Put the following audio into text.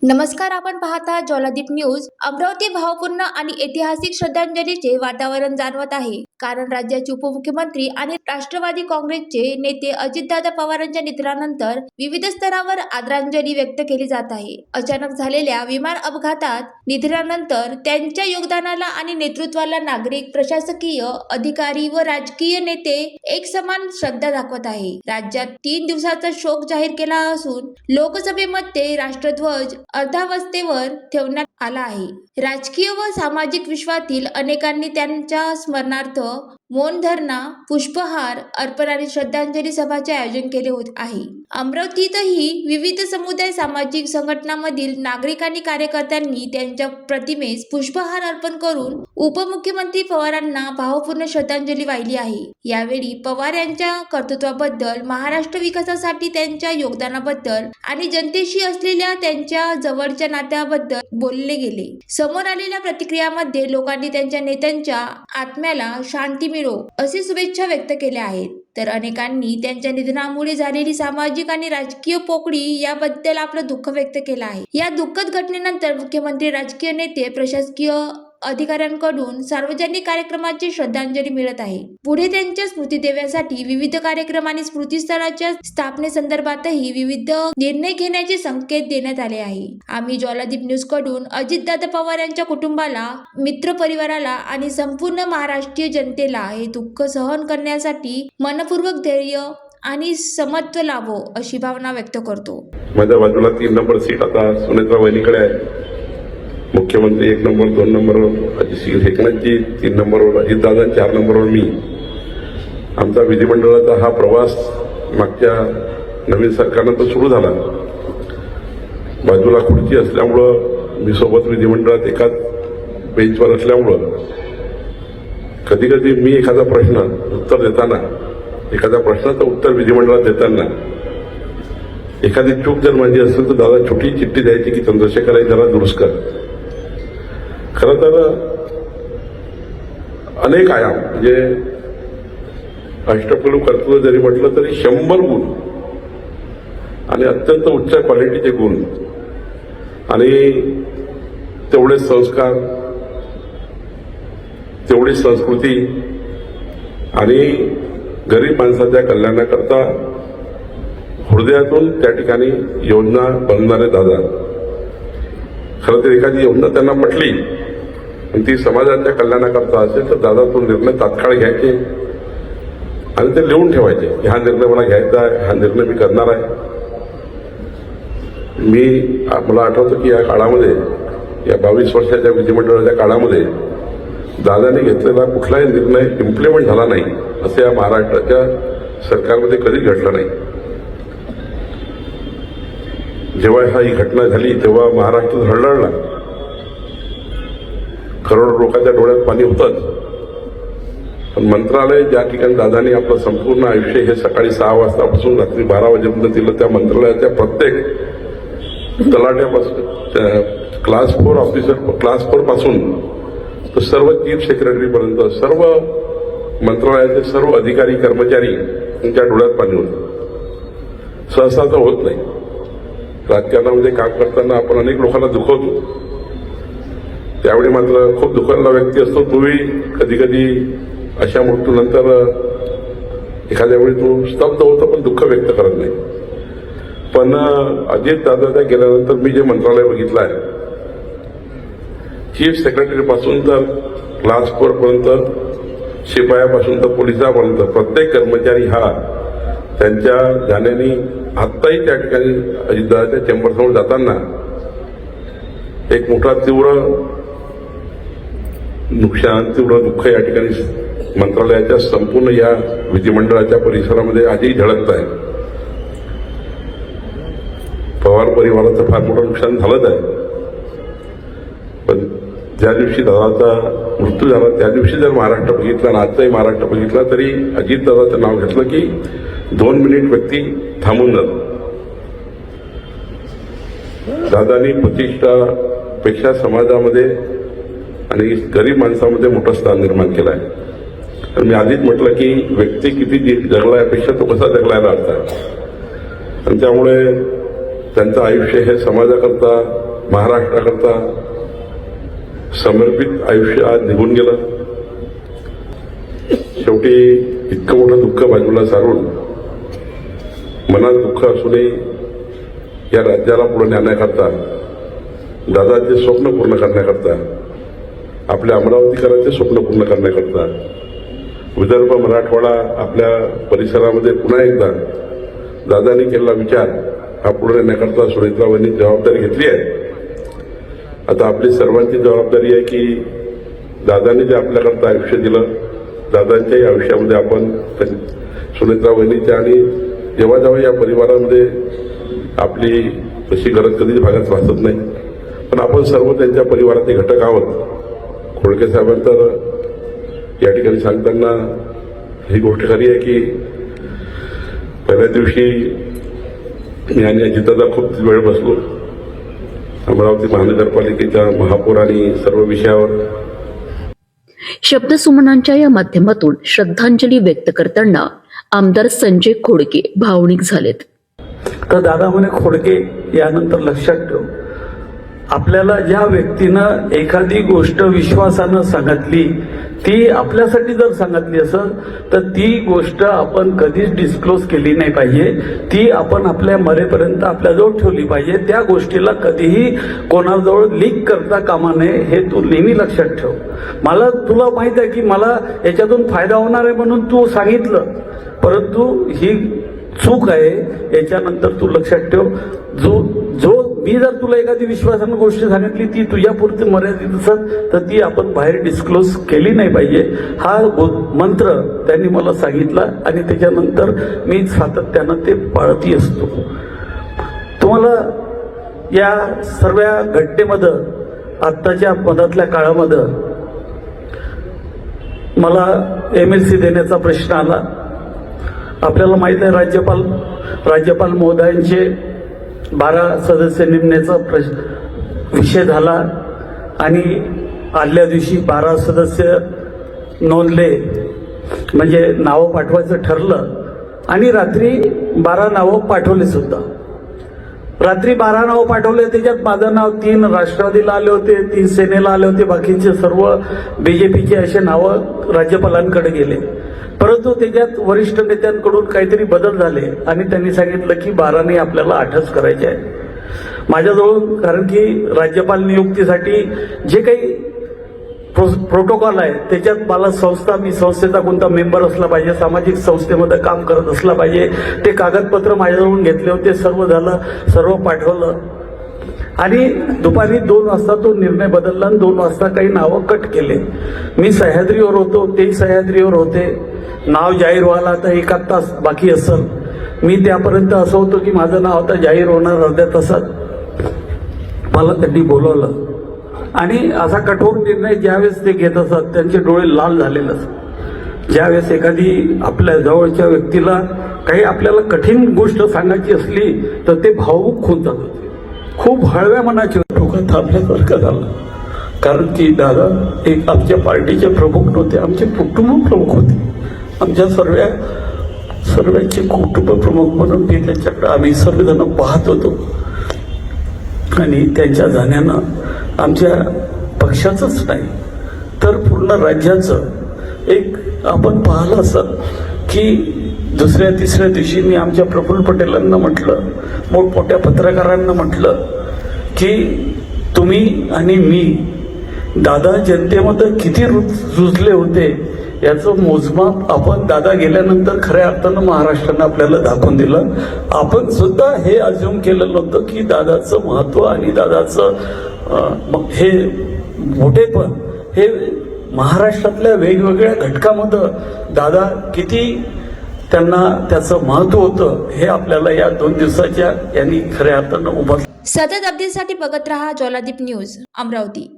नमस्कार, आपण पाहता ज्वालादीप न्यूज. अमरावती भावपूर्ण आणि ऐतिहासिक श्रद्धांजलीचे वातावरण जाणवत आहे, कारण राज्याचे उपमुख्यमंत्री आणि राष्ट्रवादी काँग्रेसचे नेते अजितदादा पवारांच्या निधनानंतर विविध स्तरावर आदरांजली व्यक्त केली जात आहे. अचानक झालेल्या विमान अपघातात निधनानंतर त्यांच्या योगदानाला आणि नेतृत्वाला नागरिक, प्रशासकीय अधिकारी व राजकीय नेते एक समान श्रद्धा दाखवत आहे. राज्यात 3 दिवसाचा शोक जाहीर केला असून लोकसभेमध्ये राष्ट्रध्वज अर्धावस्थेवर ठेवण्यात आला आहे. राजकीय व सामाजिक विश्वातील अनेकांनी त्यांच्या स्मरणार्थ मौन धरणा, पुष्पहार अर्पण आणि श्रद्धांजली सभाचे आयोजन केले आहे. अमरावतीतही विविध समुदाय, सामाजिक संघटनांमधील नागरिक आणि कार्यकर्त्यांनी त्यांच्या प्रतिमेस पुष्पहार अर्पण करून उपमुख्यमंत्री पवारांना भावपूर्ण श्रद्धांजली वाहिली आहे. यावेळी पवार यांच्या कर्तृत्वाबद्दल, महाराष्ट्र विकासासाठी त्यांच्या योगदानाबद्दल आणि जनतेशी असलेल्या त्यांच्या जवळच्या नात्याबद्दल बोलले गेले. समोर आलेल्या प्रतिक्रियामध्ये लोकांनी त्यांच्या नेत्यांच्या आत्म्याला शांती मिळो अशी शुभेच्छा व्यक्त केल्या आहेत, तर अनेकांनी त्यांच्या निधनामुळे झालेली सामाजिक आणि राजकीय पोकळी याबद्दल आपलं दुःख व्यक्त केलं आहे. या दुःखद घटनेनंतर मुख्यमंत्री, राजकीय नेते, प्रशासकीय अधिकाऱ्यांकडून सार्वजनिक कार्यक्रमाची श्रद्धांजली मिळत आहे. पुढे त्यांच्या स्मृती देण्यासाठी विविध कार्यक्रम आणि स्मृतीस्थळाच्या स्थापनेसंदर्भातही विविध निर्णय घेण्याचे संकेत देण्यात आले आहे. आम्ही ज्वालादीप न्यूज कडून अजितदादा पवार यांच्या कुटुंबाला, मित्र परिवाराला आणि संपूर्ण महाराष्ट्रीय जनतेला हे दुःख सहन करण्यासाठी मनपूर्वक धैर्य आणि समत्व लाभो अशी भावना व्यक्त करतो. माझ्या बाजूला 3 नंबर सीट आता सुनेत्रा वहिनीकडे आहे. मुख्यमंत्री 1 नंबर, 2 नंबरवर अजित एकनाथजी, 3 नंबरवर अजितदादा, 4 नंबरवर मी. आमचा विधिमंडळाचा हा प्रवास मागच्या नवीन सरकारनंतर सुरू झाला. बाजूला खुर्ची असल्यामुळं मी सोबत विधिमंडळात एकाच बेंचवर असल्यामुळं कधी कधी मी एखादा प्रश्न उत्तर देताना, एखाद्या प्रश्नाचं उत्तर विधिमंडळात देताना एखादी चूक जर माझी असेल तर दादा छोटी चिठ्ठी द्यायची की चंद्रशेखर जरा दुरुस्त कर. खरं तर अनेक आयाम म्हणजे अष्टपैलू कर्तृत्व जरी म्हटलं तरी 100 गुण आणि अत्यंत उच्च क्वालिटीचे गुण आणि तेवढे संस्कार, तेवढी संस्कृती आणि गरीब माणसाच्या कल्याणाकरता हृदयातून त्या ठिकाणी योजना बनवणारे दादा. खरं तर एखादी योजना त्यांना पटली आणि ती समाजाच्या कल्याणाकरता असेल तर दादा तो निर्णय तात्काळ घ्यायचे आणि ते लिहून ठेवायचे. हा निर्णय मला घ्यायचा आहे, हा निर्णय मी करणार आहे. मला आठवतं की या काळामध्ये, या 22 वर्षाच्या विधिमंडळाच्या काळामध्ये दादाने घेतलेला कुठलाही निर्णय इम्प्लिमेंट झाला नाही असं या महाराष्ट्राच्या सरकारमध्ये कधी घडलं नाही. जेव्हा ही घटना झाली तेव्हा महाराष्ट्र हळहळला. करोडो लोकांच्या डोळ्यात पाणी होतंच. पण मंत्रालय ज्या ठिकाणी दादानी आपलं संपूर्ण आयुष्य हे सकाळी 6 वाजतापासून रात्री 12 वाजेपर्यंत दिलं, त्या मंत्रालयाच्या प्रत्येक तलाट्यापासून, क्लास 4 ऑफिसर, क्लास 4 पासून तर सर्व चीफ सेक्रेटरीपर्यंत सर्व मंत्रालयाचे सर्व अधिकारी, कर्मचारी यांच्या डोळ्यात पाणी होतं. सहसा तर होत नाही. राजकारणामध्ये काम करताना आपण अनेक लोकांना दुखवतो, त्यावेळी मात्र खूप दुखावलेला व्यक्ती असतो. तोही कधी कधी अशा मृत्यूनंतर एखाद्या वेळी तो स्तब्ध होतो पण दुःख व्यक्त करत नाही. पण अजित दादा गेल्यानंतर मी जे मंत्रालय बघितलं आहे, चीफ सेक्रेटरी पासून तर क्लास 4 पर्यंत, शिपायापासून तर पोलिसापर्यंत प्रत्येक कर्मचारी हा त्यांच्या जाण्याने आत्ताही त्या ठिकाणी अजितदादाच्या चेंबरसमोर जाताना एक मोठा तीव्र नुकसान, तीव्र दुःख या ठिकाणी मंत्रालयाच्या संपूर्ण या विधिमंडळाच्या परिसरामध्ये आजही झळकत आहे. पवार परिवाराचं फार मोठं नुकसान झालंच आहे. पण ज्या दिवशी दादाचा मृत्यू झाला त्या दिवशी जर महाराष्ट्र बघितला आणि आजचाही महाराष्ट्र बघितला तरी अजितदादाचं नाव घेतलं की 2 मिनिट व्यक्ती थांबून जातो. दादानी प्रतिष्ठापेक्षा समाजामध्ये आणि गरीब माणसामध्ये मोठं स्थान निर्माण केलं आहे. आणि मी आधीच म्हटलं की व्यक्ती किती जगला यापेक्षा तो कसा जगला याचा अर्थ आहे. आणि त्यामुळे त्यांचं आयुष्य हे समाजाकरता महाराष्ट्राकरता समर्पित आयुष्य आज निघून गेलं. शेवटी इतकं मोठं दुःख बाजूला सारून मनात दुःख असूनही या राज्याला पुढे नेण्याकरता, दादाचे स्वप्न पूर्ण करण्याकरता, आपल्या अमरावतीकरांचे स्वप्न पूर्ण करण्याकरता विदर्भ मराठवाडा आपल्या परिसरामध्ये पुन्हा एकदा दादांनी केलेला विचार हा पुढे नेण्याकरता सुनेत्राबाईंनी जबाबदारी घेतली आहे. आता आपली सर्वांची जबाबदारी आहे की दादांनी जे आपल्याकरता आयुष्य दिलं, दादांच्याही आयुष्यामध्ये आपण सुनेत्राबाईंच्या आणि जेव्हा जेव्हा या परिवारामध्ये आपली तशी गरज कधीच भागात भासत नाही, पण आपण सर्व त्यांच्या परिवाराचे घटक आहोत. खोडके साहेबांतर या ठिकाणी सांगताना ही गोष्ट खरी आहे की पहिल्या दिवशी मी आणि अजितदादा खूप वेळ बसलो अमरावती महानगरपालिकेच्या महापौर आणि सर्व विषयावर. शब्दसुमनांच्या या माध्यमातून श्रद्धांजली व्यक्त करताना आमदार संजय खोडके भावनिक झालेत. तर दादा म्हणे, खोडके यानंतर लक्षात ठेव, आपल्याला ज्या व्यक्तीनं एखादी गोष्ट विश्वासानं सांगितली ती आपल्यासाठी जर सांगितली असेल तर ती गोष्ट आपण कधीच डिस्क्लोज केली नाही पाहिजे. ती आपण आपल्या मरेपर्यंत आपल्याजवळ ठेवली पाहिजे. त्या गोष्टीला कधीही कोणाजवळ लीक करता कामा नये हे तू नेहमी लक्षात ठेव. मला तुला माहित आहे की मला याच्यातून फायदा होणार आहे म्हणून तू सांगितलं, परंतु ही चूक आहे. याच्यानंतर तू लक्षात ठेव, जो मी जर तुला एखादी विश्वासानं गोष्ट सांगितली ती तुझ्यापुरती मर्यादित असेल तर ती आपण बाहेर डिस्क्लोज केली नाही पाहिजे. हा मंत्र त्यांनी मला सांगितला आणि त्याच्यानंतर मी सातत्यानं ते पाळती असतो. तुम्हाला या सर्व घटनेमध्ये आत्ताच्या मधातल्या काळामध्ये मला MLC देण्याचा प्रश्न आला. आपल्याला माहित आहे राज्यपाल महोदयांचे 12 सदस्य नेमण्याचा विषय झाला आणि आदल्या दिवशी 12 सदस्य नोंदले, म्हणजे नावं पाठवायचं ठरलं आणि रात्री 12 नावं पाठवले सुद्धा. रात्री 12 नावं पाठवले, त्याच्यात माझं नाव 3 राष्ट्रवादीला आले होते, 3 सेनेला आले होते, बाकीचे सर्व BJPचे असे नावं राज्यपालांकडे गेले. परंतु त्याच्यात वरिष्ठ नेत्यांकडून काहीतरी बदल झाले आणि त्यांनी सांगितलं की 12 आपल्याला 8च करायचे आहे. माझ्याजवळ, कारण की राज्यपाल नियुक्तीसाठी जे काही प्रोटोकॉल आहे त्याच्यात मला मी संस्थेचा कोणता मेंबर असला पाहिजे, सामाजिक संस्थेमध्ये काम करत असला पाहिजे, ते कागदपत्र माझ्याजवळून घेतले होते. सर्व झालं, सर्व पाठवलं आणि दुपारी 2 वाजता तो निर्णय बदलला आणि 2 वाजता काही नावं कट केले. मी सह्याद्रीवर होतो, तेही सह्याद्रीवर होते. नाव जाहीर व्हायला आता 1 तास बाकी असेल. मी त्यापर्यंत असं होतो की माझं नाव आता जाहीर होणार अर्ध्या तासात. मला त्यांनी बोलवलं आणि असा कठोर निर्णय ज्यावेळेस ते घेत असतात त्यांचे डोळे लाल झालेले असतात. ज्यावेळेस एखादी आपल्या जवळच्या व्यक्तीला काही आपल्याला कठीण गोष्ट सांगायची असली तर ते भावुक होऊन जात होते. खूप हळव्या मनाचे डोकं थांबल्यासारखं झालं, कारण की दादा एक आमच्या पार्टीचे प्रमुख नव्हते, आमचे कुटुंब प्रमुख होते. आमच्या सर्वांचे कुटुंब प्रमुख म्हणून मी त्यांच्याकडे आम्ही सर्वजण पाहत होतो आणि त्यांच्या जाण्यानं आमच्या पक्षाचंच नाही तर पूर्ण राज्याचं एक आपण पाहिलं असं की 2-3 दिवशी मी आमच्या प्रफुल्ल पटेलांना म्हटलं, मोठमोठ्या पत्रकारांना म्हटलं की तुम्ही आणि मी दादा जनतेमध्ये किती रुजले होते याचं मोजमाप आपण दादा गेल्यानंतर खऱ्या अर्थानं महाराष्ट्रानं आपल्याला दाखवून दिलं. आपण सुद्धा हे अज्युम केलं नव्हतं की दादाचं महत्व आणि दादाचं हे मोठेपण हे महाराष्ट्रातल्या वेगवेगळ्या घटकामध्ये दादा किती त्यांना त्याचं महत्व होतं हे आपल्याला या 2 दिवसाच्या यांनी खऱ्या अर्थानं उभं. सतत अपडेटसाठी बघत रहा ज्वालादीप न्यूज अमरावती.